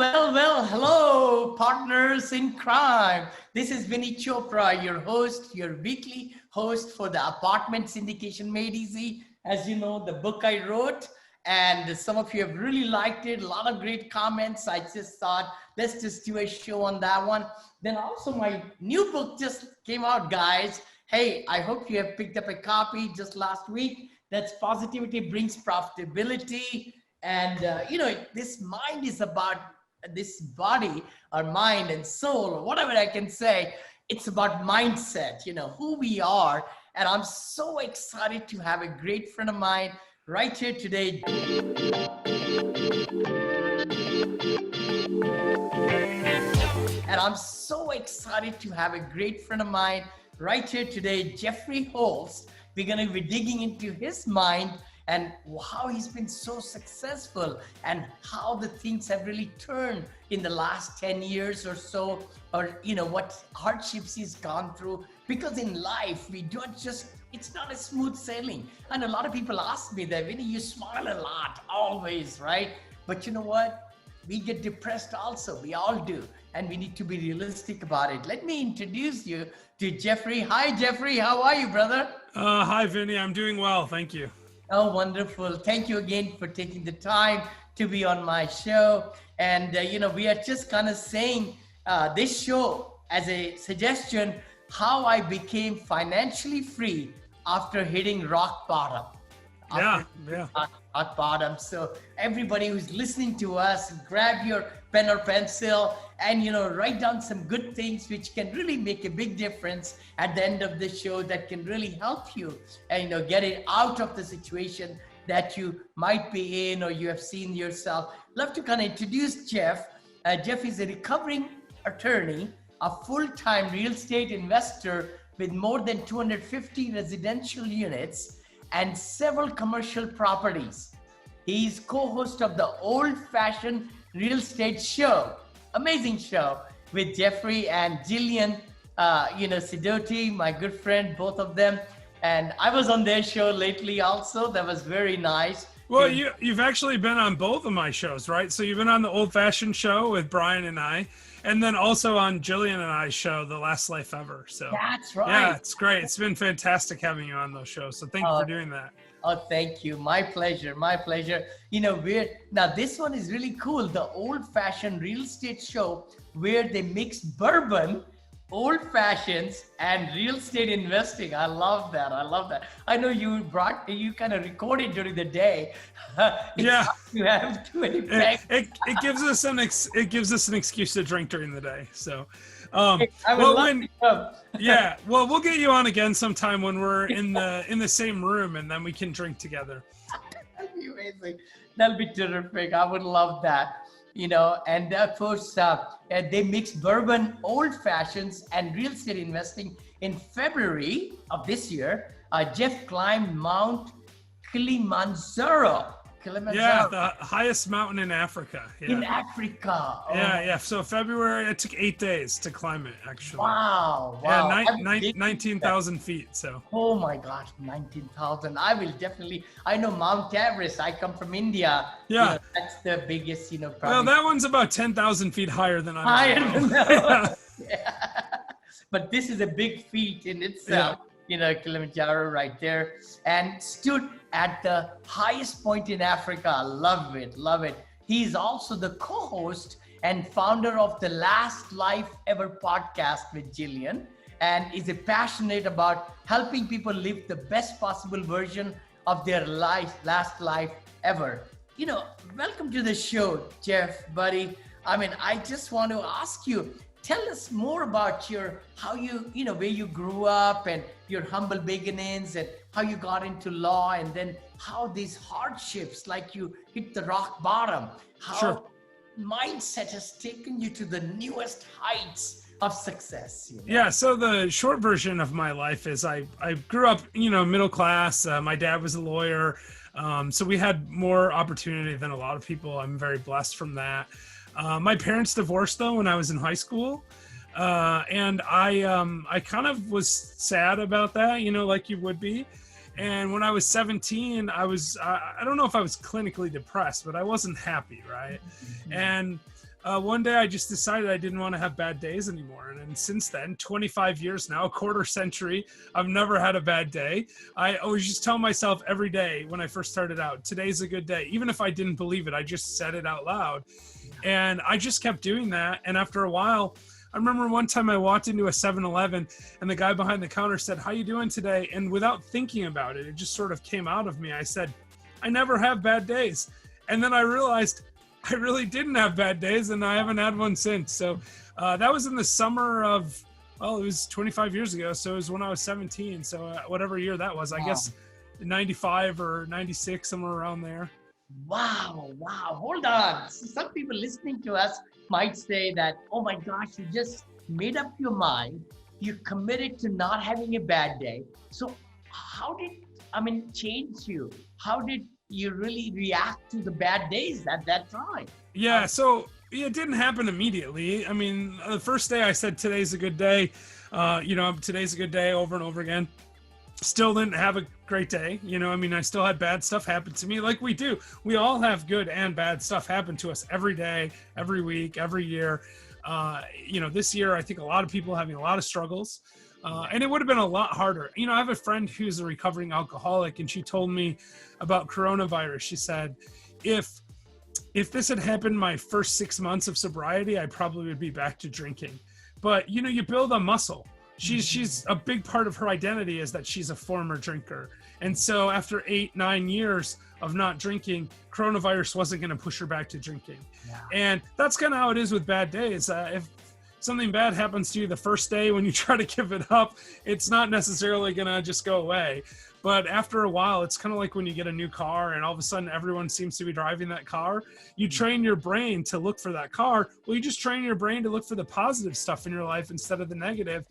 Hello, partners in crime. This is Vinney Chopra, your host, your weekly host for the Apartment Syndication Made Easy. As you know, the book I wrote, and some of you have really liked it. A lot of great comments. I just thought, let's just do a show on that one. Then also my new book just came out, guys. Hey, I hope you have picked up a copy just last week. That's Positivity Brings Profitability. And, this mind is about this body or mind and soul or whatever I can say. It's about mindset, who we are. And I'm so excited to have a great friend of mine right here today. And I'm so excited to have a great friend of mine right here today, Jeffrey Holst. We're going to be digging into his mind and how he's been so successful and how the things have really turned in the last 10 years or so, or, what hardships he's gone through. Because in life, we don't just, it's not a smooth sailing. And a lot of people ask me that, Vinney, you smile a lot, always, right? But you know what? We get depressed also, we all do. And we need to be realistic about it. Let me introduce you to Jeffrey. Hi, Jeffrey, how are you, brother? Hi, Vinney, I'm doing well, thank you. Oh, wonderful. Thank you again for taking the time to be on my show. And, we are just kind of saying this show as a suggestion, how I became financially free after hitting rock bottom. Yeah. Rock bottom. So everybody who's listening to us, grab your pen or pencil and, write down some good things which can really make a big difference at the end of the show that can really help you and, get it out of the situation that you might be in or you have seen yourself. Love to kind of introduce Jeff. Jeff is a recovering attorney, a full-time real estate investor with more than 250 residential units and several commercial properties. He's co-host of the Old Fashioned Real Estate Show, amazing show with Jeffrey and Jillian, Sidoti, my good friend, both of them. And I was on their show lately also. That was very nice. Well, you've actually been on both of my shows, right? So you've been on the Old Fashioned Show with Brian and I, and then also on Jillian and I's show, The Last Life Ever. So that's right. Yeah, it's great. It's been fantastic having you on those shows. So thank you for doing that. Oh, thank you. My pleasure. My pleasure. Now this one is really cool. The Old Fashioned Real Estate Show, where they mix bourbon, old fashions, and real estate investing. I love that. I know you kind of recorded during the day. Yeah. You have too many it gives us an excuse to drink during the day. So, we'll get you on again sometime when we're in the same room, and then we can drink together. That'd be amazing. That'll be terrific. I would love that. And of course, they mix bourbon, old fashions, and real estate investing. In February of this year, Jeff climbed Mount Kilimanjaro. Yeah, the highest mountain in Africa. Yeah. In Africa. Oh. Yeah. So February, it took 8 days to climb it, actually. Wow. Yeah, 19,000 feet. So. Oh my gosh, 19,000. I know Mount Everest. I come from India. Yeah. That's the biggest, probably. Well, that one's about 10,000 feet higher than I am. Yeah. But this is a big feat in itself. Yeah. Kilimanjaro right there, and stood at the highest point in Africa. Love it. He's also the co-host and founder of the Last Life Ever podcast with Jillian, and is passionate about helping people live the best possible version of their last life ever. Welcome to the show, Jeff, buddy. I just want to ask you, tell us more about where you grew up and your humble beginnings and how you got into law, and then how these hardships, like you hit the rock bottom, how mindset has taken you to the newest heights of success. Yeah, so the short version of my life is I grew up, middle class. My dad was a lawyer. So we had more opportunity than a lot of people. I'm very blessed from that. My parents divorced though when I was in high school. And I kind of was sad about that, like you would be. And when I was 17, I don't know if I was clinically depressed, but I wasn't happy, right? Mm-hmm. And one day I just decided I didn't want to have bad days anymore. And since then, 25 years now, a quarter century, I've never had a bad day. I always just tell myself every day when I first started out, today's a good day. Even if I didn't believe it, I just said it out loud. And I just kept doing that. And after a while, I remember one time I walked into a 7-Eleven and the guy behind the counter said, "How you doing today?" And without thinking about it, it just sort of came out of me. I said, "I never have bad days." And then I realized I really didn't have bad days, and I haven't had one since. So that was in the summer of, well, it was 25 years ago. So it was when I was 17. So whatever year that was, I guess 95 or 96, somewhere around there. Wow. Hold on. So some people listening to us might say that, oh my gosh, you just made up your mind. You committed to not having a bad day. So how did, change you? How did you really react to the bad days at that time? Yeah, so it didn't happen immediately. I mean, the first day I said, today's a good day. Today's a good day over and over again. Still didn't have a great day. I still had bad stuff happen to me, like we do. We all have good and bad stuff happen to us every day, every week, every year. This year, I think a lot of people are having a lot of struggles. And it would have been a lot harder. I have a friend who's a recovering alcoholic, and she told me about coronavirus. She said, if this had happened my first 6 months of sobriety, I probably would be back to drinking. But, you build a muscle. She's a big part of her identity is that she's a former drinker. And so after 8-9 years of not drinking, coronavirus wasn't going to push her back to drinking. Yeah. And that's kind of how it is with bad days. If something bad happens to you the first day when you try to give it up, it's not necessarily going to just go away. But after a while, it's kind of like when you get a new car and all of a sudden everyone seems to be driving that car. You train your brain to look for that car. Well, you just train your brain to look for the positive stuff in your life instead of the negative.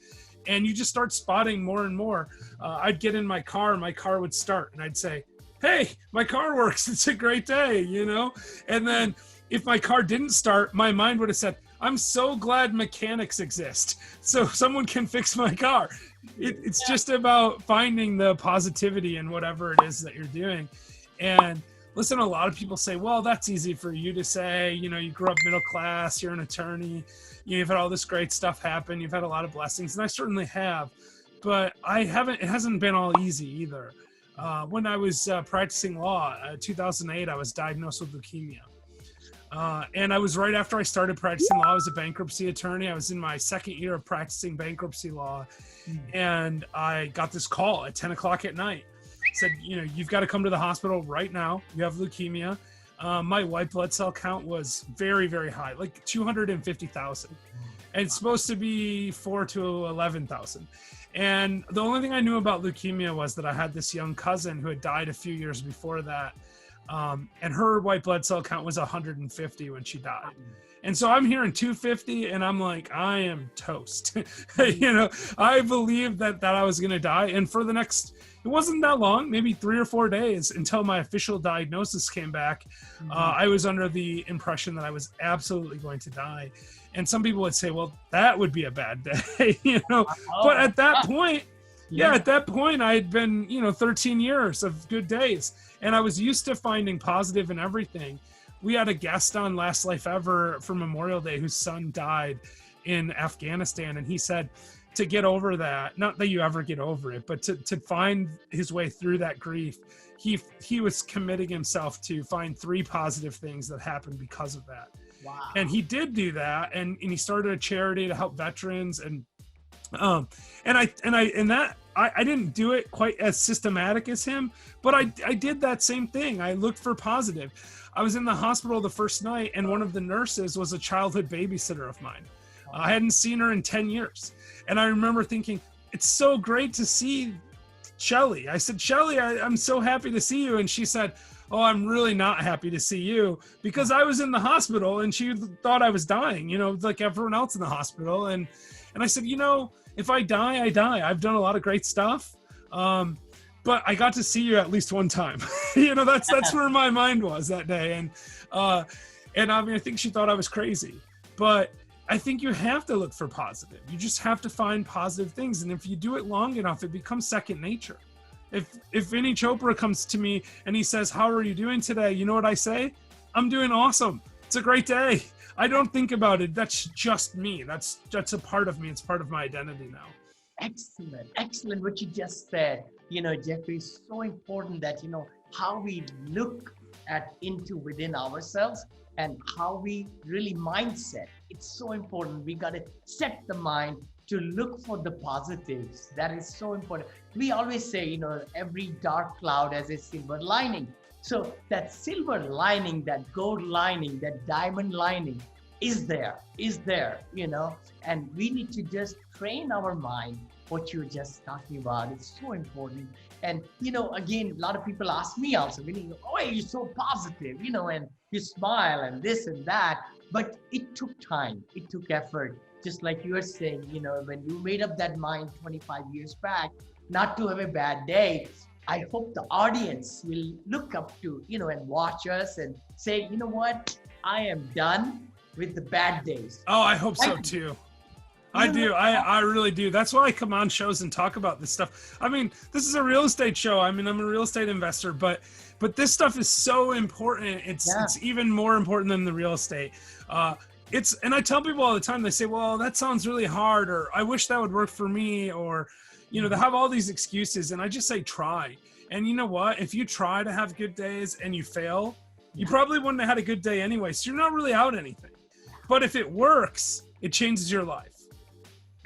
And you just start spotting more and more. I'd get in my car would start and I'd say, "Hey, my car works. It's a great day," And then if my car didn't start, my mind would have said, "I'm so glad mechanics exist, so someone can fix my car." It's just about finding the positivity in whatever it is that you're doing. And listen, a lot of people say, well, that's easy for you to say. You grew up middle class, you're an attorney, you've had all this great stuff happen, you've had a lot of blessings, and I certainly have. But it hasn't been all easy either. When I was practicing law, 2008, I was diagnosed with leukemia. And I was right after I started practicing law. I was a bankruptcy attorney. I was in my second year of practicing bankruptcy law. And I got this call at 10 o'clock at night. It said, you've got to come to the hospital right now. You have leukemia. My white blood cell count was very, very high, like 250,000. And it's supposed to be 4 to 11,000. And the only thing I knew about leukemia was that I had this young cousin who had died a few years before that. And her white blood cell count was 150 when she died. And so I'm hearing 250 and I'm like, I am toast. I believed that I was going to die. And for the next, it wasn't that long, maybe 3 or 4 days until my official diagnosis came back. I was under the impression that I was absolutely going to die. And some people would say, well, that would be a bad day, but at that point, at that point I had been, 13 years of good days. And I was used to finding positive in everything. We had a guest on Last Life Ever for Memorial Day whose son died in Afghanistan. And he said to get over that, not that you ever get over it, but to find his way through that grief, he was committing himself to find 3 positive things that happened because of that. Wow. And he did do that. And he started a charity to help veterans. And I didn't do it quite as systematic as him, but I did that same thing. I looked for positive. I was in the hospital the first night, and one of the nurses was a childhood babysitter of mine. I hadn't seen her in 10 years. And I remember thinking, it's so great to see Shelly. I said, Shelly, I'm so happy to see you. And she said, oh, I'm really not happy to see you, because I was in the hospital and she thought I was dying, like everyone else in the hospital. And I said, if I die, I die. I've done a lot of great stuff. But I got to see you at least one time. That's where my mind was that day. And I think she thought I was crazy, but I think you have to look for positive. You just have to find positive things. And if you do it long enough, it becomes second nature. If Vinney Chopra comes to me and he says, how are you doing today? You know what I say? I'm doing awesome. It's a great day. I don't think about it. That's just me. That's a part of me. It's part of my identity now. Excellent what you just said. Jeffrey, it's so important that how we look into within ourselves and how we really mindset. It's so important. We got to set the mind to look for the positives. That is so important. We always say, every dark cloud has a silver lining. So that silver lining, that gold lining, that diamond lining is there, and we need to just train our mind. What you're just talking about is so important. And, again, a lot of people ask me also, Vinney, oh, you're so positive, and you smile and this and that. But it took time. It took effort. Just like you were saying, when you made up that mind 25 years back, not to have a bad day, I hope the audience will look up to, and watch us and say, you know what, I am done with the bad days. Oh, I hope so too. I do. I really do. That's why I come on shows and talk about this stuff. I mean, this is a real estate show. I mean, I'm a real estate investor, but this stuff is so important. It's even more important than the real estate. And I tell people all the time, they say, well, that sounds really hard, or I wish that would work for me, or, they have all these excuses. And I just say, try. And you know what? If you try to have good days and you fail, you probably wouldn't have had a good day anyway. So you're not really out anything. But if it works, it changes your life.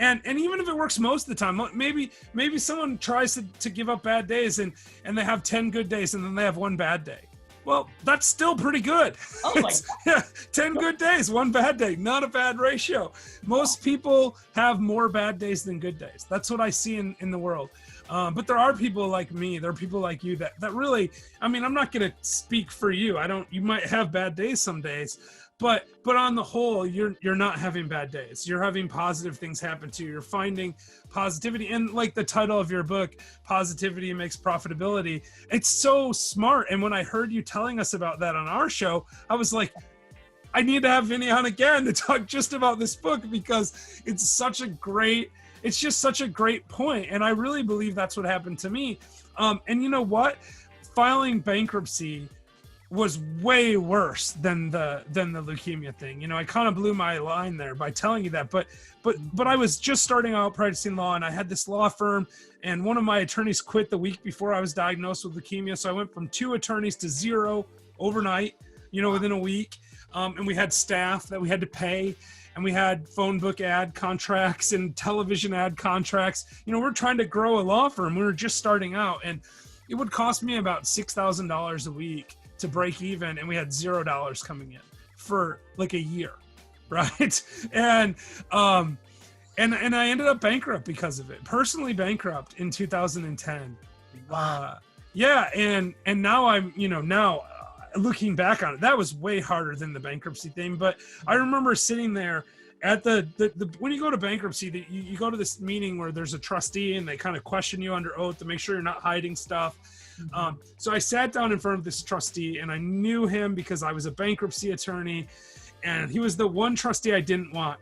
And even if it works most of the time, maybe someone tries to give up bad days and they have 10 good days and then they have one bad day. Well, that's still pretty good. Oh my God. 10 good days, one bad day, not a bad ratio. Most people have more bad days than good days. That's what I see in the world. But there are people like me, there are people like you that really, I mean, I'm not going to speak for you. You might have bad days some days, but on the whole, you're not having bad days. You're having positive things happen to you. You're finding positivity. And like the title of your book, Positivity Makes Profitability, it's so smart. And when I heard you telling us about that on our show, I was like, I need to have Vinney on again to talk just about this book, because it's just such a great point. And I really believe that's what happened to me. And you know what? Filing bankruptcy was way worse than the leukemia thing. I kind of blew my line there by telling you that, but I was just starting out practicing law, and I had this law firm, and one of my attorneys quit the week before I was diagnosed with leukemia. So I went from 2 attorneys to 0 overnight, within a week. And we had staff that we had to pay, and we had phone book ad contracts and television ad contracts. We're trying to grow a law firm. We were just starting out, and it would cost me about $6,000 a week to break even, and we had $0 coming in for like a year, right? And I ended up bankrupt because of it, personally bankrupt in 2010. Yeah, and now I'm, now looking back on it, that was way harder than the bankruptcy thing. But I remember sitting there at the when you go to bankruptcy, you go to this meeting where there's a trustee, and they kind of question you under oath to make sure you're not hiding stuff. So I sat down in front of this trustee, and I knew him because I was a bankruptcy attorney, and he was the one trustee I didn't want.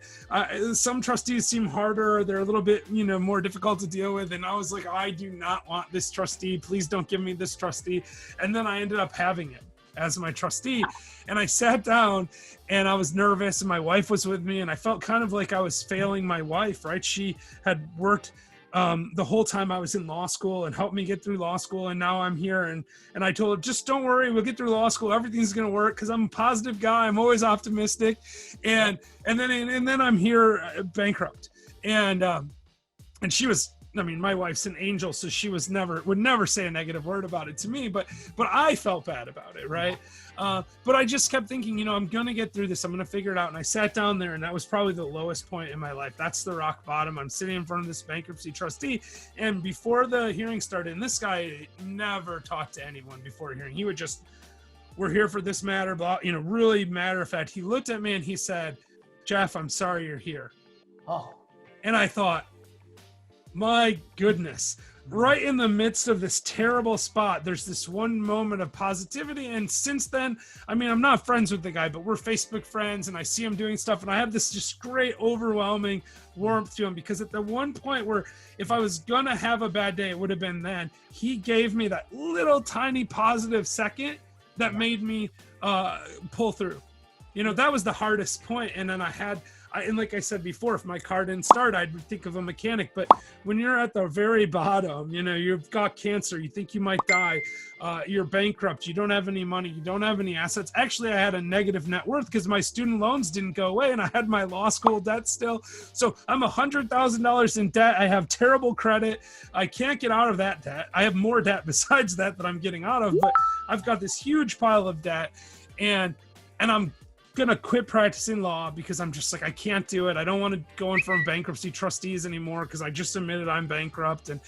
Some trustees seem harder. They're a little bit, more difficult to deal with. And I was like, I do not want this trustee. Please don't give me this trustee. And then I ended up having it as my trustee. And I sat down, and I was nervous, and my wife was with me, and I felt kind of like I was failing my wife, right? She had worked the whole time I was in law school and helped me get through law school. And now I'm here, and I told her, just don't worry, we'll get through law school. Everything's going to work, because I'm a positive guy. I'm always optimistic. And then I'm here bankrupt. And she was, my wife's an angel, so she would never say a negative word about it to me, but I felt bad about it. Right. But I just kept thinking, I'm going to get through this. I'm going to figure it out. And I sat down there, and that was probably the lowest point in my life. That's the rock bottom. I'm sitting in front of this bankruptcy trustee. And before the hearing started, and this guy never talked to anyone before a hearing. He would just, we're here for this matter, blah, really matter of fact. He looked at me and he said, Jeff, I'm sorry you're here. Oh. And I thought, my goodness, right in the midst of this terrible spot, there's this one moment of positivity. And since then, I'm not friends with the guy, but we're Facebook friends, and I see him doing stuff, and I have this just great, overwhelming warmth to him, because at the one point where if I was going to have a bad day, it would have been then. He gave me that little tiny positive second that made me pull through. you know, that was the hardest point. And then and like I said before, if my car didn't start, I'd think of a mechanic. But when you're at the very bottom, you know, you've got cancer, you think you might die, you're bankrupt, you don't have any money, you don't have any assets. Actually, I had a negative net worth because my student loans didn't go away and I had my law school debt still. So I'm $100,000 in debt. I have terrible credit. I can't get out of that debt. I have more debt besides that I'm getting out of, but I've got this huge pile of debt, and I'm gonna quit practicing law because I'm just like, I can't do it. I don't want to go in front of bankruptcy trustees anymore because I just admitted I'm bankrupt. And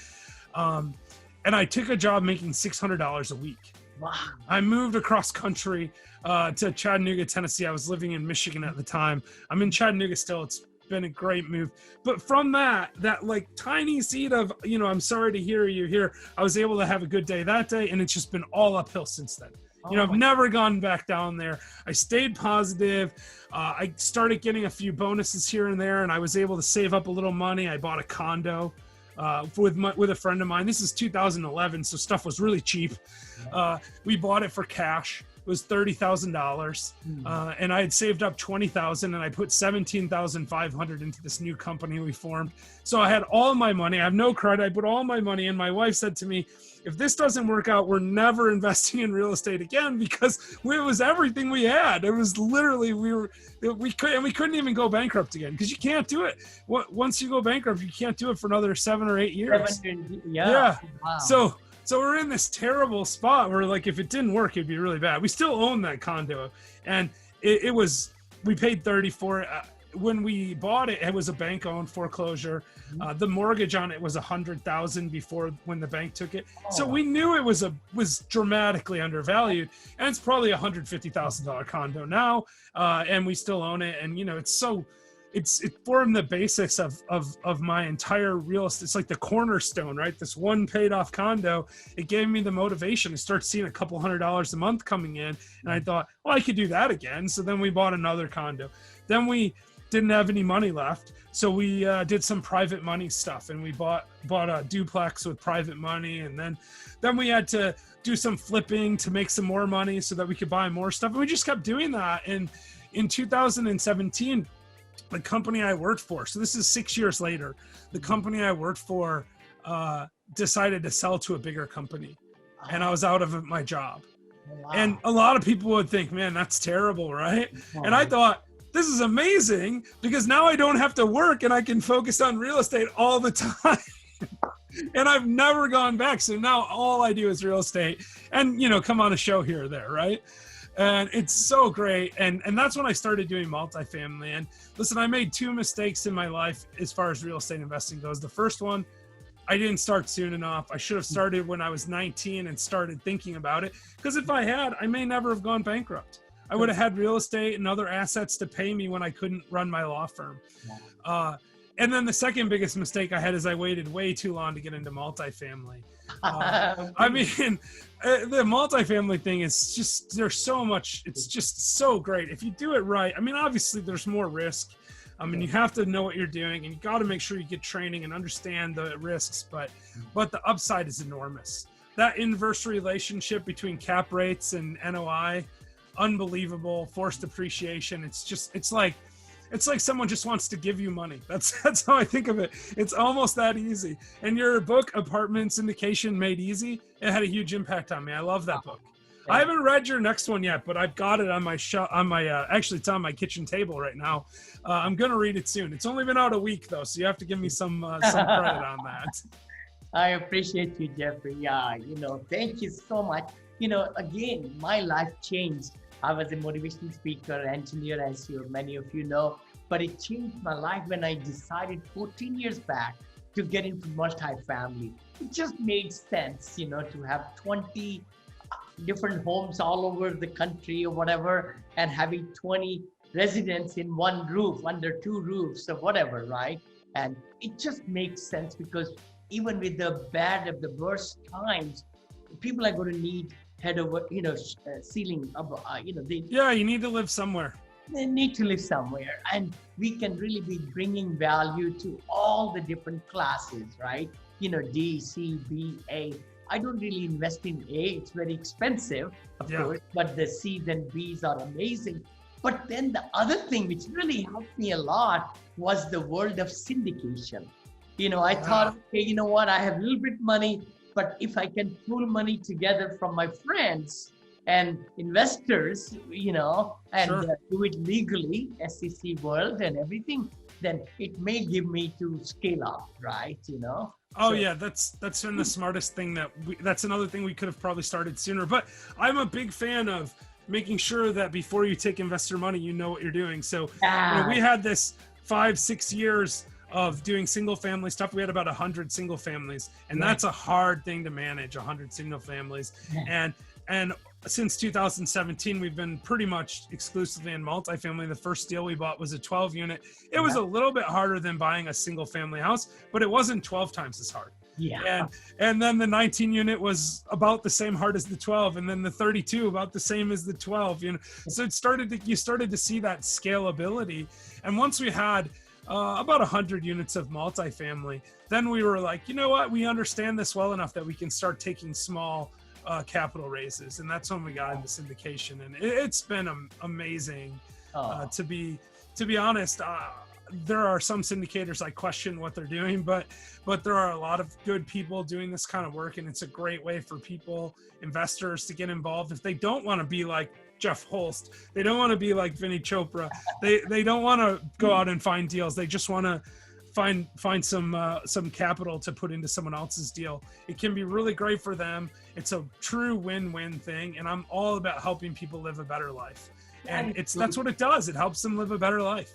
I took a job making $600 a week. Wow. I moved across country to Chattanooga, Tennessee. I was living in Michigan at the time. I'm in Chattanooga still. It's been a great move. But from that like tiny seed of, you know, I'm sorry to hear you here, I was able to have a good day that day, and it's just been all uphill since then. You know, I've never gone back down there. I stayed positive. I started getting a few bonuses here and there, and I was able to save up a little money. I bought a condo with a friend of mine. This is 2011, so stuff was really cheap. We bought it for cash. It was $30,000, and I had saved up $20,000, and I put $17,500 into this new company we formed. So I had all my money. I have no credit. I put all my money in. My wife said to me, if this doesn't work out, we're never investing in real estate again, because it was everything we had. It was literally, we couldn't even go bankrupt again, because you can't do it. Once you go bankrupt, you can't do it for another 7 or 8 years. Yeah. Wow. So we're in this terrible spot where, like, if it didn't work, it'd be really bad. We still own that condo, and we paid $30,000 for it. When we bought it, it was a bank-owned foreclosure. The mortgage on it was $100,000 before when the bank took it. So we knew it was dramatically undervalued, and it's probably a $150,000 condo now, and we still own it. And you know, it formed the basics of my entire real estate. It's like the cornerstone, right? This one paid off condo. It gave me the motivation to start seeing a couple $100 a month coming in. And I thought, well, I could do that again. So then we bought another condo. Then we didn't have any money left. So we did some private money stuff, and we bought a duplex with private money. And then we had to do some flipping to make some more money so that we could buy more stuff. And we just kept doing that. And in 2017, the company I worked for, so this is 6 years later, the company I worked for decided to sell to a bigger company, and I was out of my job. Wow. And a lot of people would think, man, that's terrible, right? Wow. And I thought, this is amazing, because now I don't have to work and I can focus on real estate all the time. And I've never gone back. So now all I do is real estate and, you know, come on a show here or there, right? And it's so great. And that's when I started doing multifamily. And listen, I made 2 mistakes in my life as far as real estate investing goes. The first one, I didn't start soon enough. I should have started when I was 19 and started thinking about it. Because if I had, I may never have gone bankrupt. I would have had real estate and other assets to pay me when I couldn't run my law firm. And then the second biggest mistake I had is I waited way too long to get into multifamily. I mean, the multifamily thing is just, there's so much, it's just so great. If you do it right, I mean, obviously there's more risk. I mean, you have to know what you're doing, and you got to make sure you get training and understand the risks, but the upside is enormous. That inverse relationship between cap rates and NOI, unbelievable. Forced appreciation. It's like someone just wants to give you money. That's how I think of it. It's almost that easy. And your book, Apartment Syndication Made Easy, it had a huge impact on me. I love that book. I haven't read your next one yet, but I've got it on my actually it's on my kitchen table right now. I'm going to read it soon. It's only been out a week though, so you have to give me some credit on that. I appreciate you, Jeffrey. Yeah, you know, thank you so much. You know, again, my life changed. I was a motivational speaker, engineer, as many of you know, but it changed my life when I decided 14 years back to get into multifamily. It just made sense, you know, to have 20 different homes all over the country or whatever, and having 20 residents in one roof, under 2 roofs or whatever, right? And it just makes sense, because even with the bad of the worst times, people are going to need head over, you know, ceiling, you know, you need to live somewhere. They need to live somewhere, and we can really be bringing value to all the different classes, right? You know, D, C, B, A. I don't really invest in A. It's very expensive, of course, but the C's and B's are amazing. But then the other thing which really helped me a lot was the world of syndication. I thought, okay, you know what? I have a little bit money, but if I can pool money together from my friends and investors, and Sure. do it legally, SEC world and everything, then it may give me to scale up, right? Oh So, yeah, that's been the smartest thing that's another thing we could have probably started sooner. But I'm a big fan of making sure that before you take investor money, you know what you're doing. So, we had this 5-6 years of doing single family stuff. We had about 100 single families, and Right. that's a hard thing to manage, 100 single families. And since 2017, we've been pretty much exclusively in multifamily. The first deal we bought was a 12 unit. It was a little bit harder than buying a single family house, but it wasn't 12 times as hard. Yeah. And then the 19 unit was about the same hard as the 12, and then the 32 about the same as the 12. So you started to see that scalability. And once we had about 100 units of multifamily, then we were like, you know what, we understand this well enough that we can start taking small capital raises, and that's when we got into syndication. And it's been amazing. To be honest, there are some syndicators I question what they're doing, but there are a lot of good people doing this kind of work, and it's a great way for people, investors, to get involved. If they don't want to be like Jeff Holst, they don't want to be like Vinney Chopra, they don't want to go out and find deals. They just want to find some capital to put into someone else's deal. It can be really great for them. It's a true win-win thing, and I'm all about helping people live a better life. And that's what it does. It helps them live a better life.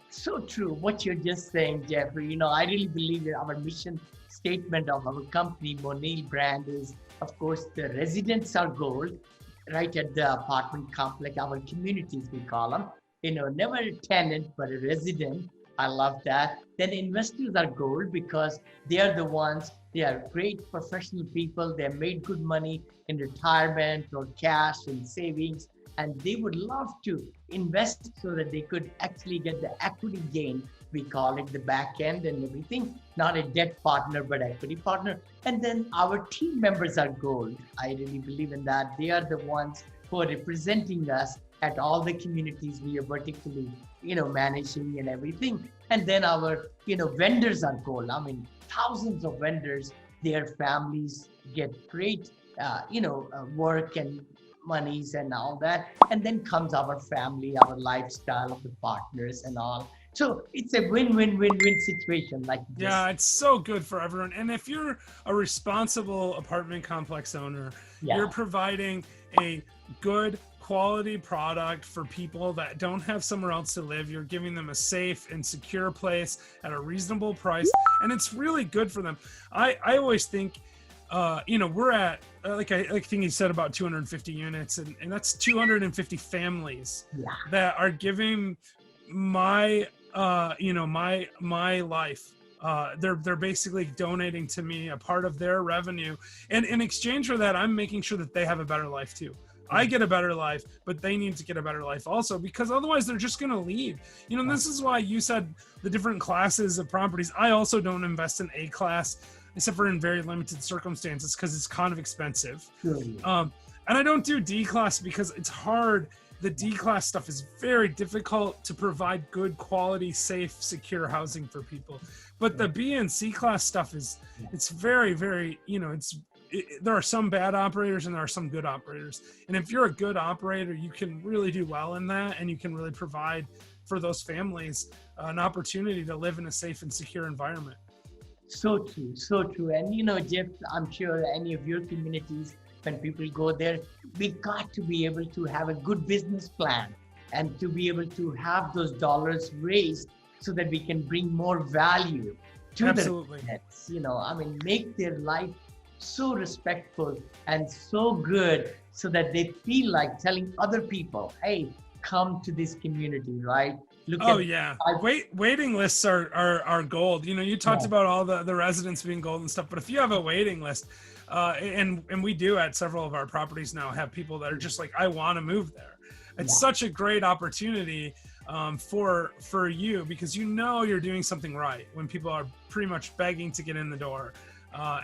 So true. What you're just saying, Jeffrey. I really believe that our mission statement of our company, Monil brand, is, of course, the residents are gold, right at the apartment complex, our communities, we call them. Never a tenant, but a resident. I love that. Then investors are gold because they are the ones, they are great professional people. They have made good money in retirement or cash and savings, and they would love to invest so that they could actually get the equity gain. We call it the back end and everything, not a debt partner, but equity partner. And then our team members are gold. I really believe in that. They are the ones who are representing us at all the communities we are vertically, managing and everything. And then our, vendors are gold. I mean, thousands of vendors, their families get great, work and monies and all that. And then comes our family, our lifestyle of the partners and all. So it's a win-win-win-win situation like this. Yeah, it's so good for everyone. And if you're a responsible apartment complex owner, you're providing a good quality product for people that don't have somewhere else to live. You're giving them a safe and secure place at a reasonable price, and it's really good for them. I always think, we're at, like I think you said, about 250 units, and that's 250 families that are giving my my life. They're basically donating to me a part of their revenue, and in exchange for that, I'm making sure that they have a better life too. I get a better life, but they need to get a better life also, because otherwise they're just going to leave. This is why you said the different classes of properties. I also don't invest in A class, except for in very limited circumstances, because it's kind of expensive. And I don't do D class because it's hard. The D class stuff is very difficult to provide good quality, safe, secure housing for people. But the B and C class stuff it's very, very, there are some bad operators and there are some good operators. And if you're a good operator, you can really do well in that, and you can really provide for those families an opportunity to live in a safe and secure environment. So true, so true. And Jeff, I'm sure any of your communities, when people go there, we got to be able to have a good business plan and to be able to have those dollars raised so that we can bring more value to the residents. Make their life so respectful and so good so that they feel like telling other people, hey, come to this community, right? Waiting lists are gold. You talked about all the residents being gold and stuff, but if you have a waiting list, and we do at several of our properties now have people that are just like, I want to move there. It's such a great opportunity for you, because you're doing something right when people are pretty much begging to get in the door.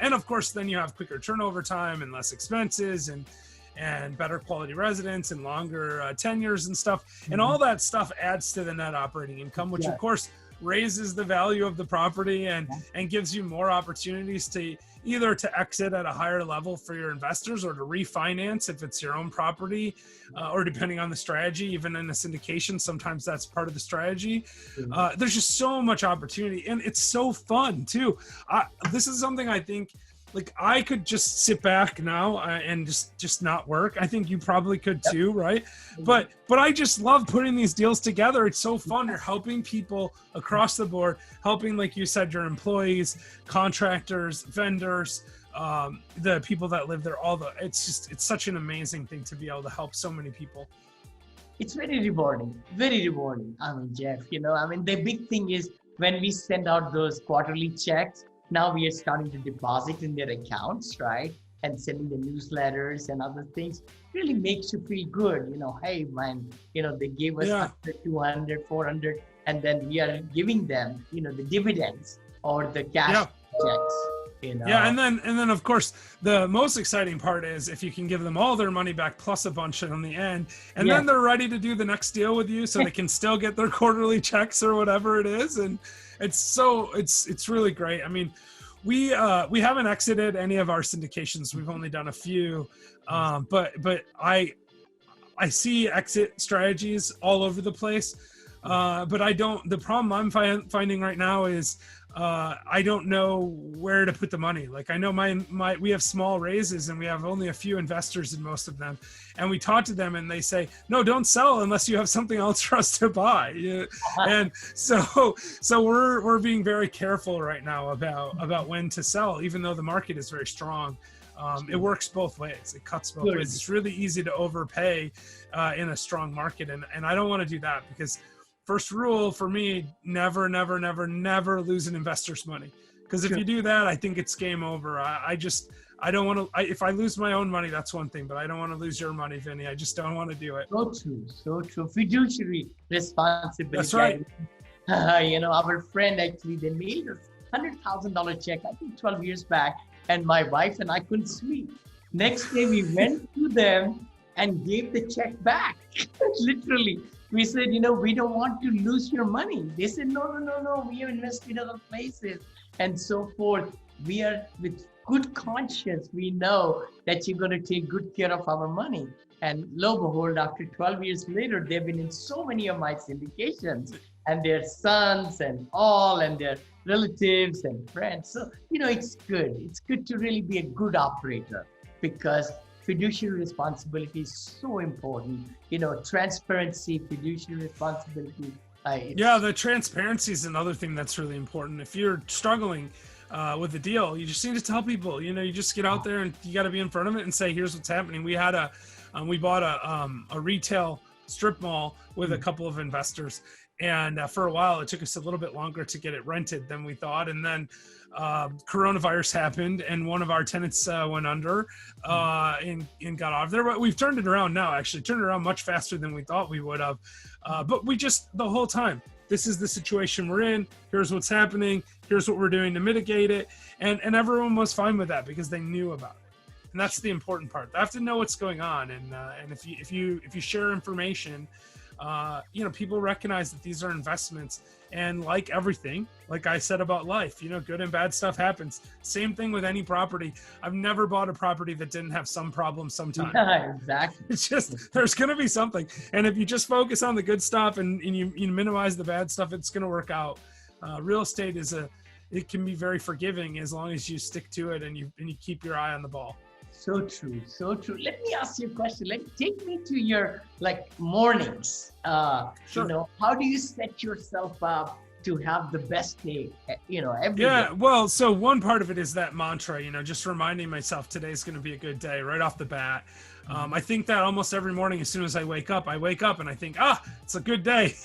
And of course, then you have quicker turnover time and less expenses, and better quality residents and longer tenures and stuff. And all that stuff adds to the net operating income, which of course raises the value of the property and gives you more opportunities to either to exit at a higher level for your investors or to refinance if it's your own property, or depending on the strategy, even in a syndication, sometimes that's part of the strategy. There's just so much opportunity, and it's so fun too. This is something I think, like, I could just sit back now and just not work. I think you probably could too, right? But I just love putting these deals together. It's so fun. You're helping people across the board, helping, like you said, your employees, contractors, vendors, the people that live there. It's such an amazing thing to be able to help so many people. It's very rewarding, very rewarding. I mean, Jeff, the big thing is when we send out those quarterly checks. Now we are starting to deposit in their accounts, right? And sending the newsletters and other things really makes you feel good. Hey, man, they gave us 100, 200, 400, and then we are giving them, the dividends or the cash checks. Yeah, and then of course the most exciting part is if you can give them all their money back plus a bunch on the end, and then they're ready to do the next deal with you, so they can still get their quarterly checks or whatever it is, and it's really great. I mean, we haven't exited any of our syndications. We've only done a few, but I see exit strategies all over the place, but I don't. The problem I'm finding right now is I don't know where to put the money. Like, I know we have small raises and we have only a few investors in most of them, and we talk to them and they say, no, don't sell unless you have something else for us to buy. And so we're being very careful right now about when to sell, even though the market is very strong. It works both ways. It cuts both ways. It's really easy to overpay in a strong market, and I don't want to do that, because first rule for me, never lose an investor's money. Because if you do that, I think it's game over. I don't want to, if I lose my own money, that's one thing, but I don't want to lose your money, Vinney. I just don't want to do it. So true. Fiduciary responsibility. That's right. Our friend, actually, they mailed us $100,000 check, I think 12 years back, and my wife and I couldn't sleep. Next day, we went to them and gave the check back, literally. We said, we don't want to lose your money. They said, no, we have invested in other places and so forth. We are with good conscience. We know that you're going to take good care of our money. And lo and behold, after 12 years later, they've been in so many of my syndications, and their sons and their relatives and friends. So, it's good. It's good to really be a good operator, because fiduciary responsibility is so important. Transparency, fiduciary responsibility. The transparency is another thing that's really important. If you're struggling with the deal, you just need to tell people. You just get out there and you got to be in front of it and say, "Here's what's happening." We had we bought a retail strip mall with a couple of investors, and for a while it took us a little bit longer to get it rented than we thought, and then coronavirus happened and one of our tenants went under and got out of there. But we've turned it around now, actually turned it around much faster than we thought we would have. But we just, the whole time, this is the situation we're in, here's what's happening, here's what we're doing to mitigate it. And everyone was fine with that because they knew about it. And that's the important part. They have to know what's going on. And if you share information, people recognize that these are investments, and like everything, like I said about life, good and bad stuff happens. Same thing with any property. I've never bought a property that didn't have some problem sometime. Yeah, exactly. It's just, there's going to be something. And if you just focus on the good stuff and you minimize the bad stuff, it's going to work out. Real estate it can be very forgiving as long as you stick to it and you keep your eye on the ball. So true. Let me ask you a question. Take me to your mornings. Sure. How do you set yourself up to have the best day? Every day? Yeah. Well, so one part of it is that mantra. Just reminding myself today's going to be a good day right off the bat. I think that almost every morning, as soon as I wake up and I think, it's a good day.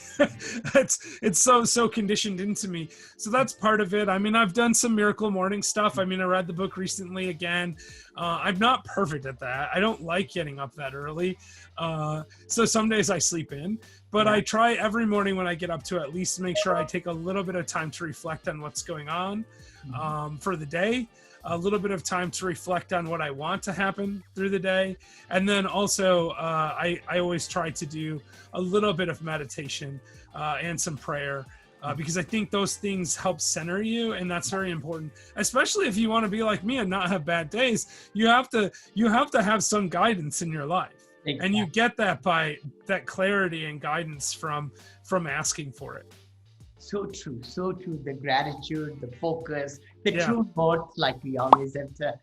it's so conditioned into me. So that's part of it. I mean, I've done some miracle morning stuff. I read the book recently again. I'm not perfect at that. I don't like getting up that early. So some days I sleep in, But I try every morning when I get up to at least make sure I take a little bit of time to reflect on what's going on for the day, a little bit of time to reflect on what I want to happen through the day. And then also I always try to do a little bit of meditation and some prayer. Because I think those things help center you, and that's very important. Especially if you want to be like me and not have bad days, you have to have some guidance in your life, and you get that by that clarity and guidance from asking for it. So true, so true. The gratitude, the focus, the true north, like we always have to,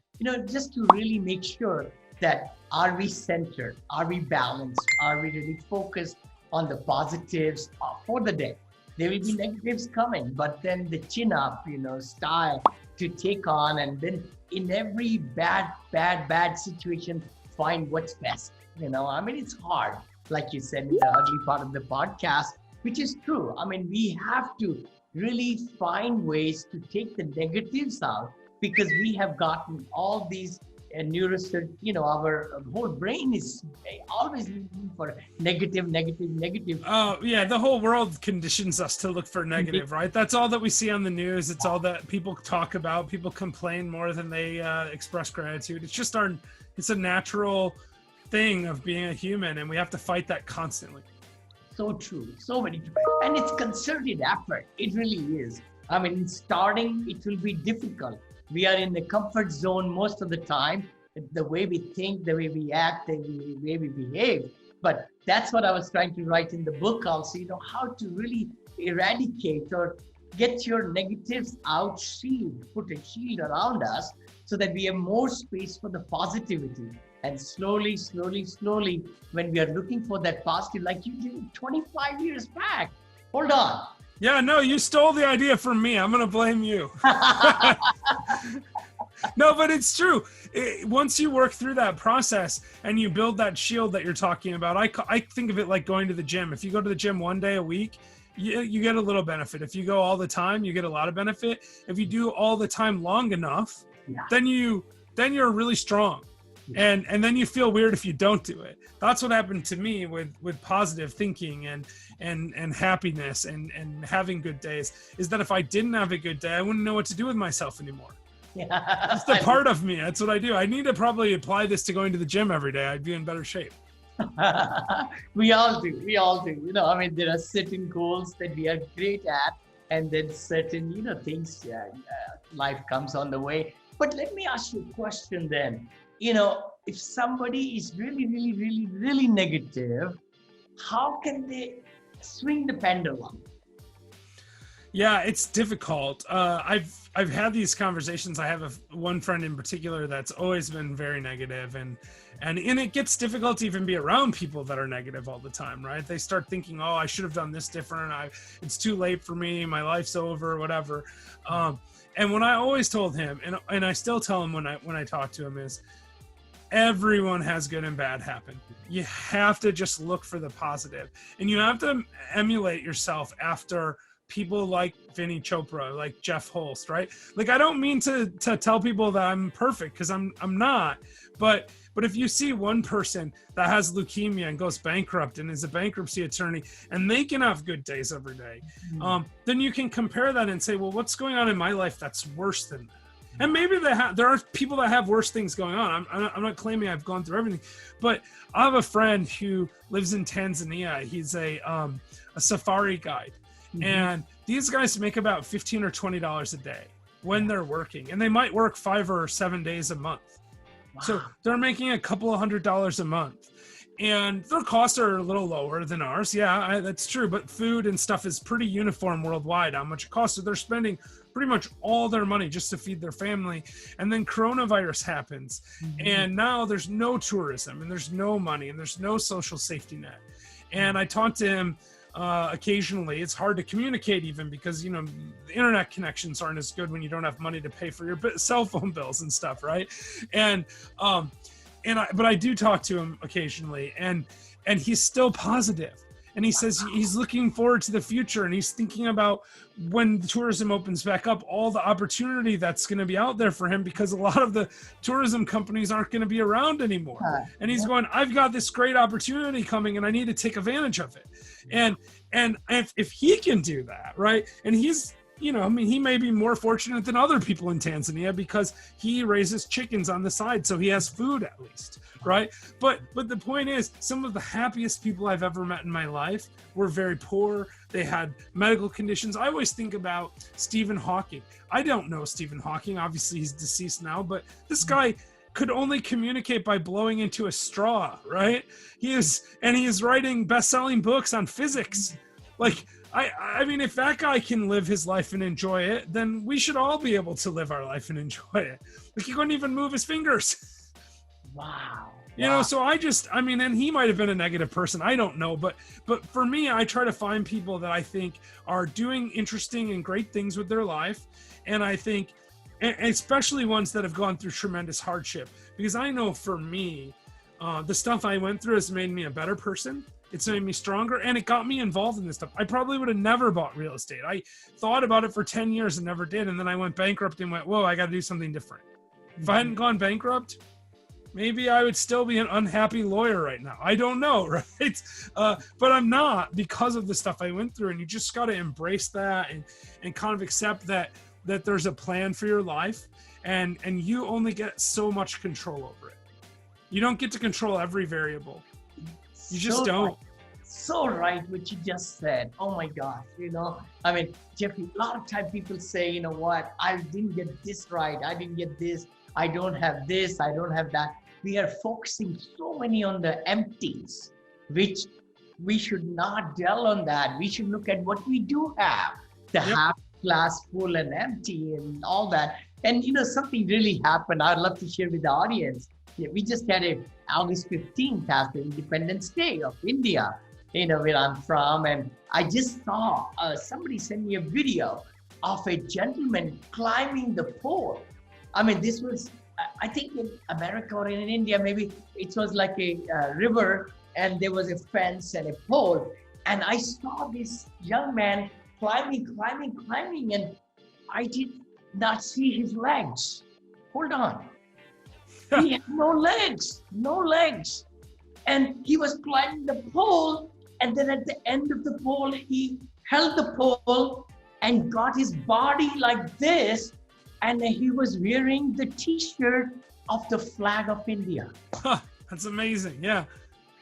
just to really make sure that are we centered, are we balanced, are we really focused on the positives for the day. There will be negatives coming, but then the chin up, style to take on, and then in every bad situation, find what's best. It's hard, like you said in the early part of the podcast, which is true. We have to really find ways to take the negatives out, because we have gotten all these neurosurgery, our whole brain is always looking for negative. Oh yeah, the whole world conditions us to look for negative, right? That's all that we see on the news. It's all that people talk about. People complain more than they express gratitude. It's just it's a natural thing of being a human, and we have to fight that constantly. So true, so very true. And it's concerted effort. It really is. Starting, it will be difficult. We are in the comfort zone most of the time, the way we think, the way we act, the way we behave. But that's what I was trying to write in the book also, how to really eradicate or get your negatives out, put a shield around us so that we have more space for the positivity. And slowly, when we are looking for that positive, like you did 25 years back, hold on. Yeah, no, you stole the idea from me. I'm going to blame you. No, but it's true. Once you work through that process and you build that shield that you're talking about, I think of it like going to the gym. If you go to the gym one day a week, you get a little benefit. If you go all the time, you get a lot of benefit. If you do all the time long enough, then you're really strong. And then you feel weird if you don't do it. That's what happened to me with positive thinking and happiness and having good days, is that if I didn't have a good day, I wouldn't know what to do with myself anymore. That's the part of me. That's what I do. I need to probably apply this to going to the gym every day. I'd be in better shape. We all do. There are certain goals that we are great at, and then certain, things, life comes on the way. But let me ask you a question then. If somebody is really negative, how can they swing the pendulum? Yeah, it's difficult. I've had these conversations. I have one friend in particular that's always been very negative, and it gets difficult to even be around people that are negative all the time, right? They start thinking, oh, I should have done this different. It's too late for me. My life's over, whatever. And when I always told him, and I still tell him when I talk to him, is everyone has good and bad happen. You have to just look for the positive, and you have to emulate yourself after people like Vinney Chopra, like Jeff Holst, right? Like, I don't mean to tell people that I'm perfect, because I'm not, but if you see one person that has leukemia and goes bankrupt and is a bankruptcy attorney, and they can have good days every day, then you can compare that and say, well, what's going on in my life that's worse than that? And maybe there are people that have worse things going on. I'm not claiming I've gone through everything, but I have a friend who lives in Tanzania. He's a safari guide. And these guys make about $15 or $20 a day when they're working, and they might work 5 or 7 days a month. Wow. So they're making a couple of $100s a month, and their costs are a little lower than ours. Yeah, that's true. But food and stuff is pretty uniform worldwide, how much it costs. So they're spending pretty much all their money just to feed their family. And then coronavirus happens, and now there's no tourism, and there's no money, and there's no social safety net. And I talked to him occasionally. It's hard to communicate even because, the internet connections aren't as good when you don't have money to pay for your cell phone bills and stuff, right? But I do talk to him occasionally, and he's still positive. And he says he's looking forward to the future, and he's thinking about when the tourism opens back up, all the opportunity that's going to be out there for him, because a lot of the tourism companies aren't going to be around anymore. And he's going, I've got this great opportunity coming and I need to take advantage of it. And if he can do that, right? And he's, you know, I mean, he may be more fortunate than other people in Tanzania because he raises chickens on the side, so he has food at least, right? But the point is, some of the happiest people I've ever met in my life were very poor. They had medical conditions. I always think about Stephen Hawking. I don't know Stephen Hawking. Obviously, he's deceased now, but this guy could only communicate by blowing into a straw, right? He is writing best-selling books on physics. Like, I mean, if that guy can live his life and enjoy it, then we should all be able to live our life and enjoy it. Like, he couldn't even move his fingers. Wow. You know, so I mean, and he might have been a negative person. I don't know. But for me, I try to find people that I think are doing interesting and great things with their life. And I think, and especially ones that have gone through tremendous hardship, because I know for me, the stuff I went through has made me a better person. It's made me stronger, and it got me involved in this stuff. I probably would have never bought real estate. I thought about it for 10 years and never did. And then I went bankrupt and went, whoa, I got to do something different. If I hadn't gone bankrupt, maybe I would still be an unhappy lawyer right now. I don't know, right? But I'm not, because of the stuff I went through. And you just got to embrace that and kind of accept that there's a plan for your life, and you only get so much control over it. You don't get to control every variable. You just don't. So right, what you just said. Oh my gosh, you know, I mean, Jeffrey, a lot of time people say, you know what, I didn't get this right. I didn't get this. I don't have this. I don't have that. We are focusing so many on the empties, which we should not dwell on that. We should look at what we do have, the half glass full and empty and all that. And, you know, something really happened. I'd love to share with the audience. Yeah, we just had August 15th as the Independence Day of India, you know, where I'm from. And I just saw somebody send me a video of a gentleman climbing the pole. I mean, this was, I think in America or in India, maybe it was like a river, and there was a fence and a pole. And I saw this young man climbing, and I did not see his legs. Hold on. He had no legs. And he was climbing the pole, and then at the end of the pole, he held the pole and got his body like this, and he was wearing the t-shirt of the flag of India. That's amazing, yeah.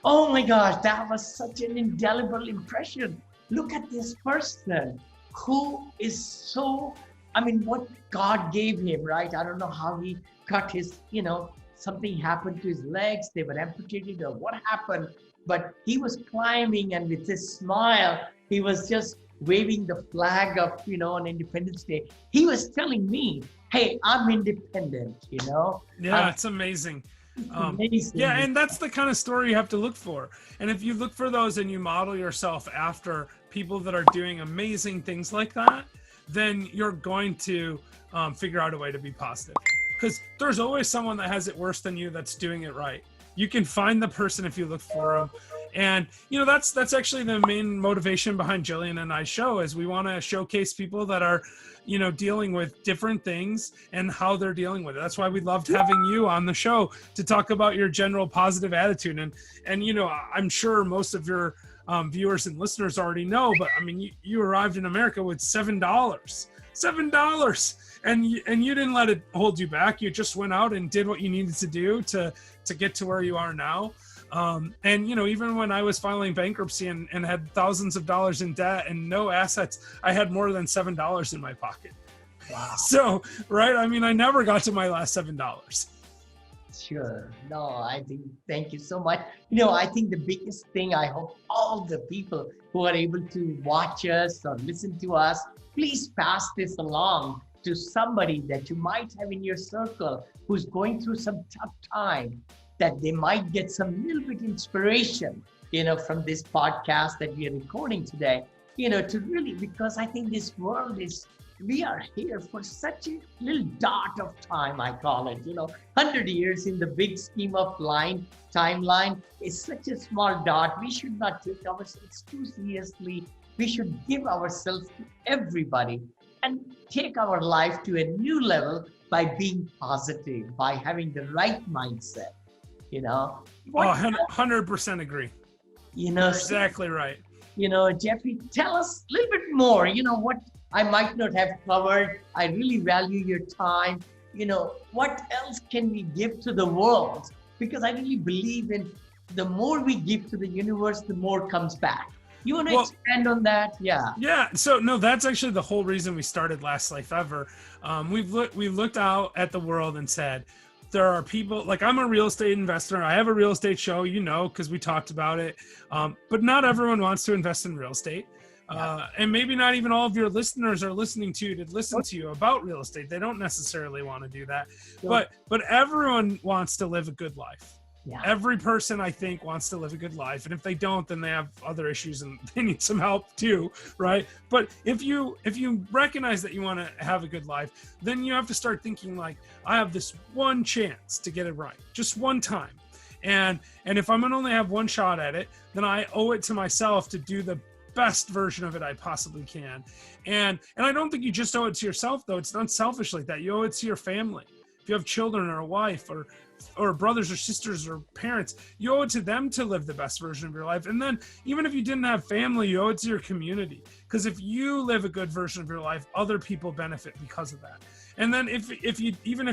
Oh my gosh, that was such an indelible impression. Look at this person who is so, I mean, what God gave him, right? I don't know how he cut his, you know, something happened to his legs, they were amputated or what happened, but he was climbing, and with his smile, he was just waving the flag of, you know, on Independence Day. He was telling me, hey, I'm independent, you know? Yeah, it's amazing. Amazing. Yeah, and that's the kind of story you have to look for. And if you look for those and you model yourself after people that are doing amazing things like that, then you're going to figure out a way to be positive. Because there's always someone that has it worse than you that's doing it right. You can find the person if you look for them. And, you know, that's actually the main motivation behind Jillian and I's show, is we want to showcase people that are, you know, dealing with different things and how they're dealing with it. That's why we loved having you on the show to talk about your general positive attitude. And you know, I'm sure most of your viewers and listeners already know, but I mean, you arrived in America with $7. And you didn't let it hold you back. You just went out and did what you needed to do to get to where you are now. And, you know, even when I was filing bankruptcy and had thousands of dollars in debt and no assets, I had more than $7 in my pocket. Wow. So, right. I mean, I never got to my last $7. Sure. No, I think, thank you so much. You know, I think the biggest thing, I hope all the people who are able to watch us or listen to us, please pass this along to somebody that you might have in your circle who's going through some tough time, that they might get some little bit inspiration, you know, from this podcast that we are recording today, you know, to really, because I think this world is we are here for such a little dot of time, I call it. 100 years in the big scheme of timeline is such a small dot. We should not take ourselves too seriously. We should give ourselves to everybody and take our life to a new level by being positive, by having the right mindset. What, 100% agree. You're exactly right. Jeffrey, tell us a little bit more, what I might not have covered. I really value your time. What else can we give to the world? Because I really believe in the more we give to the universe, the more comes back. You want to expand on that? Yeah. So no, that's actually the whole reason we started Last Life Ever. We've looked out at the world and said, there are people, like, I'm a real estate investor. I have a real estate show, because we talked about it. But not everyone wants to invest in real estate. And maybe not even all of your listeners are listening to listen to you about real estate. They don't necessarily want to do that. But everyone wants to live a good life. Yeah. Every person, I think, wants to live a good life. And if they don't, then they have other issues and they need some help too, right? But if you recognize that you want to have a good life, then you have to start thinking like, I have this one chance to get it right, just one time. And if I'm going to only have one shot at it, then I owe it to myself to do the best version of it I possibly can. And I don't think you just owe it to yourself, though. It's not selfish like that. You owe it to your family. If you have children or a wife or brothers or sisters or parents, you owe it to them to live the best version of your life. And then even if you didn't have family, you owe it to your community, because if you live a good version of your life, other people benefit because of that. And then if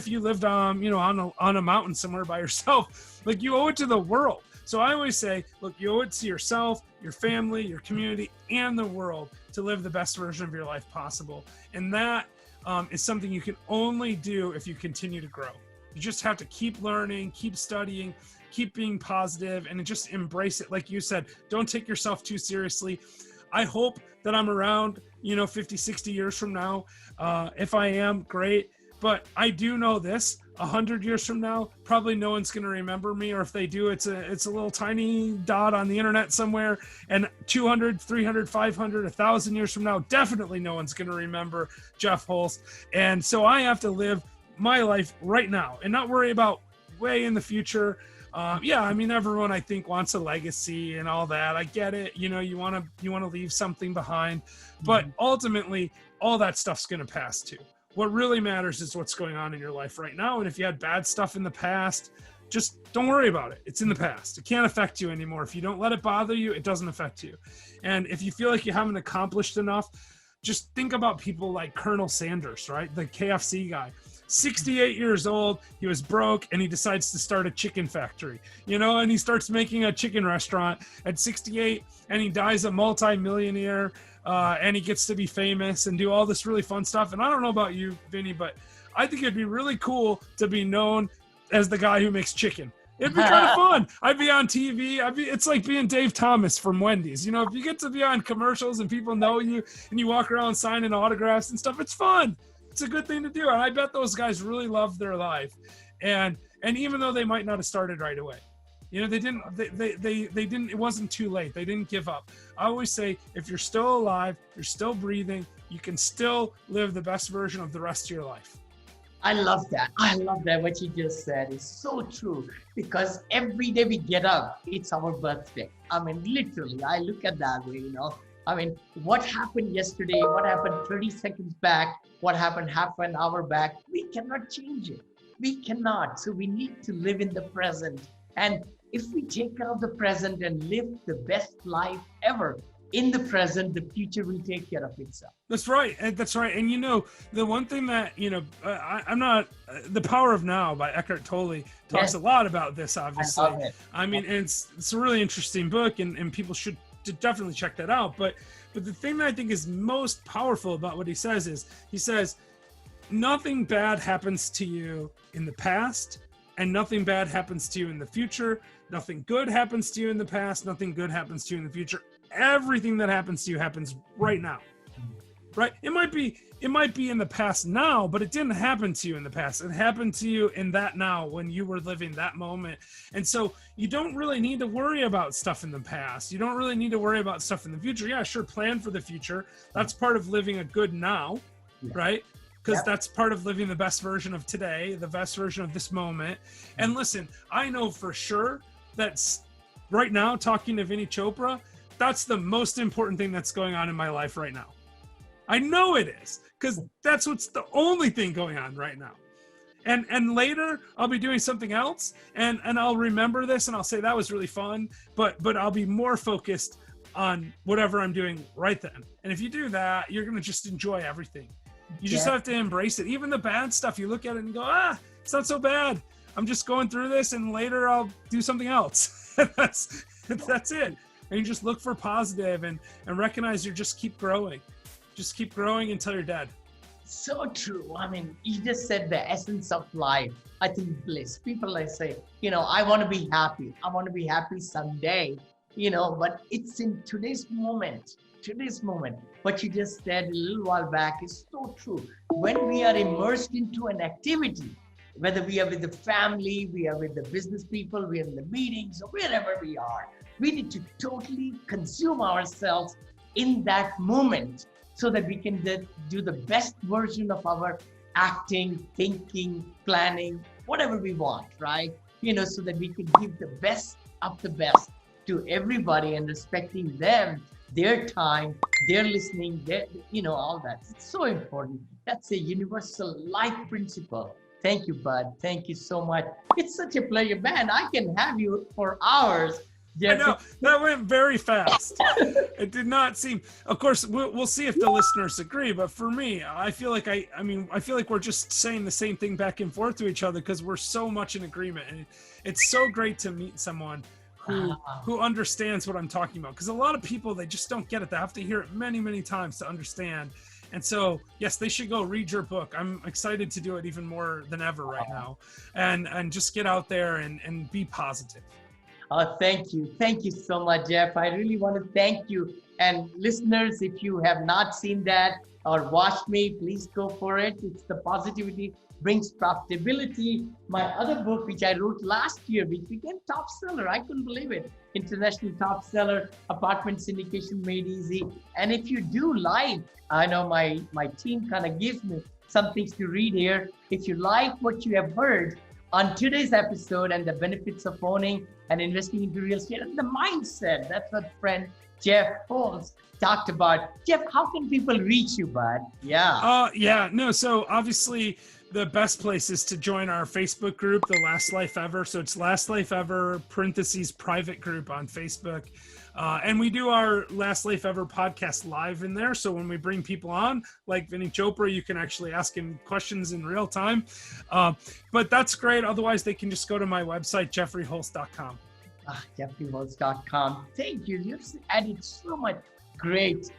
you lived on a mountain somewhere by yourself, like, you owe it to the world. So I always say, look, you owe it to yourself, your family, your community, and the world to live the best version of your life possible. And that is something you can only do if you continue to grow. You just have to keep learning, keep studying, keep being positive, and just embrace it. Like you said, don't take yourself too seriously. I hope that I'm around, 50, 60 years from now. If I am, great. But I do know this, 100 years from now, probably no one's going to remember me. Or if they do, it's a little tiny dot on the internet somewhere. And 200, 300, 500, 1,000 years from now, definitely no one's going to remember Jeff Holst. And so I have to live my life right now and not worry about way in the future. Everyone, I think, wants a legacy and all that. I get it. You want to leave something behind, but ultimately all that stuff's going to pass too. What really matters is what's going on in your life right now. And if you had bad stuff in the past, just don't worry about it. It's in the past. It can't affect you anymore. If you don't let it bother you, it doesn't affect you. And if you feel like you haven't accomplished enough, just think about people like Colonel Sanders, right? The KFC guy. 68 years old, he was broke, and he decides to start a chicken factory, and he starts making a chicken restaurant at 68, and he dies a multi-millionaire, and he gets to be famous and do all this really fun stuff. And I don't know about you, Vinney, but I think it'd be really cool to be known as the guy who makes chicken. It'd be kind of fun. I'd be on TV. It's like being Dave Thomas from Wendy's. If you get to be on commercials and people know you and you walk around signing autographs and stuff, it's fun. It's a good thing to do. And I bet those guys really love their life. And even though they might not have started right away, they didn't, it wasn't too late. They didn't give up. I always say, if you're still alive, you're still breathing, you can still live the best version of the rest of your life. I love that. What you just said is so true, because every day we get up, it's our birthday. Literally, I look at that way, what happened yesterday, what happened 30 seconds back, what happened half an hour back, we cannot change it. We cannot. So we need to live in the present. And if we take care of the present and live the best life ever in the present, the future will take care of itself. That's right. And the one thing that, I'm not, The Power of Now by Eckhart Tolle talks a lot about this, obviously. And it's a really interesting book, and people should definitely check that out. But the thing that I think is most powerful about what he says is, he says, nothing bad happens to you in the past, and nothing bad happens to you in the future. Nothing good happens to you in the past. Nothing good happens to you in the future. Everything that happens to you happens right now. Right? It might be in the past now, but it didn't happen to you in the past. It happened to you in that now, when you were living that moment. And so you don't really need to worry about stuff in the past. You don't really need to worry about stuff in the future. Yeah, sure, plan for the future. That's part of living a good now. right? Because Yep. that's part of living the best version of today, the best version of this moment. And listen, I know for sure that's right now, talking to Vinney Chopra, that's the most important thing that's going on in my life right now. I know it is, because that's what's the only thing going on right now. And later I'll be doing something else, and I'll remember this and I'll say that was really fun, but I'll be more focused on whatever I'm doing right then. And if you do that, you're going to just enjoy everything. You just have to embrace it. Even the bad stuff, you look at it and go, it's not so bad. I'm just going through this, and later I'll do something else. that's it. And you just look for positive and recognize you just keep growing. Just keep growing until you're dead. So true. I mean, you just said the essence of life. I think bliss. People, I say, I want to be happy. I want to be happy someday, but it's in today's moment. What you just said a little while back is so true. When we are immersed into an activity, whether we are with the family, we are with the business people, we are in the meetings, or wherever we are, we need to totally consume ourselves in that moment so that we can do the best version of our acting, thinking, planning, whatever we want, right? So that we can give the best of the best to everybody and respecting them, their time, their listening, all that. It's so important. That's a universal life principle. Thank you, Bud. Thank you so much. It's such a pleasure, man. I can have you for hours. I know, that went very fast. It did not seem, of course, we'll see if the listeners agree, but for me, I feel like I feel like we're just saying the same thing back and forth to each other because we're so much in agreement. And it's so great to meet someone who understands what I'm talking about, because a lot of people, they just don't get it. They have to hear it many, many times to understand. And so, yes, they should go read your book. I'm excited to do it even more than ever right now, and just get out there and be positive. Oh, thank you. Thank you so much, Jeff. I really want to thank you. And listeners, if you have not seen that or watched me, please go for it. It's The Positivity Brings Profitability. My other book, which I wrote last year, which became top seller. I couldn't believe it. International top seller, Apartment Syndication Made Easy. And if you do like, I know my team kind of gives me some things to read here. If you like what you have heard on today's episode and the benefits of owning and investing into real estate and the mindset, that's what friend Jeff Holst talked about. Jeff, how can people reach you, bud? So obviously the best place is to join our Facebook group, The Last Life Ever. So it's Last Life Ever / private group on Facebook. And we do our Last Life Ever podcast live in there. So when we bring people on, like Vinney Chopra, you can actually ask him questions in real time. But that's great. Otherwise, they can just go to my website, jeffreyholst.com. jeffreyholst.com. Thank you. You've added so much great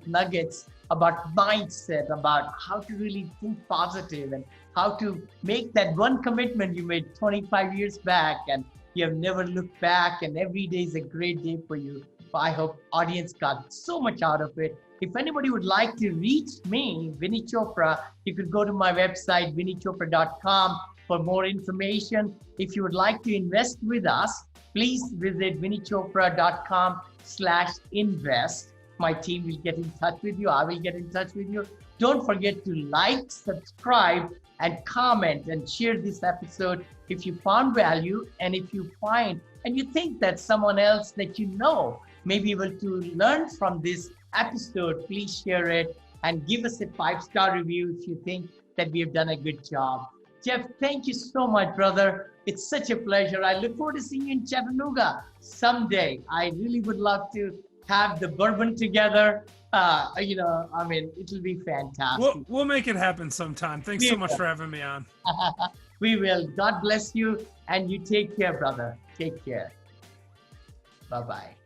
nuggets about mindset, about how to really think positive and how to make that one commitment you made 25 years back and you have never looked back, and every day is a great day for you. I hope audience got so much out of it. If anybody would like to reach me, Vinney Chopra, you could go to my website, vinneychopra.com, for more information. If you would like to invest with us, please visit vinneychopra.com/invest. My team will get in touch with you. I will get in touch with you. Don't forget to like, subscribe, and comment and share this episode if you found value, and if you find and you think that someone else that you know may be able to learn from this episode, please share it and give us a 5-star review if you think that we have done a good job. Jeff, thank you so much, brother. It's such a pleasure. I look forward to seeing you in Chattanooga someday. I really would love to have the bourbon together. It'll be fantastic. We'll make it happen sometime. Thanks so much for having me on. We will. God bless you, and you take care, brother. Take care. Bye-bye.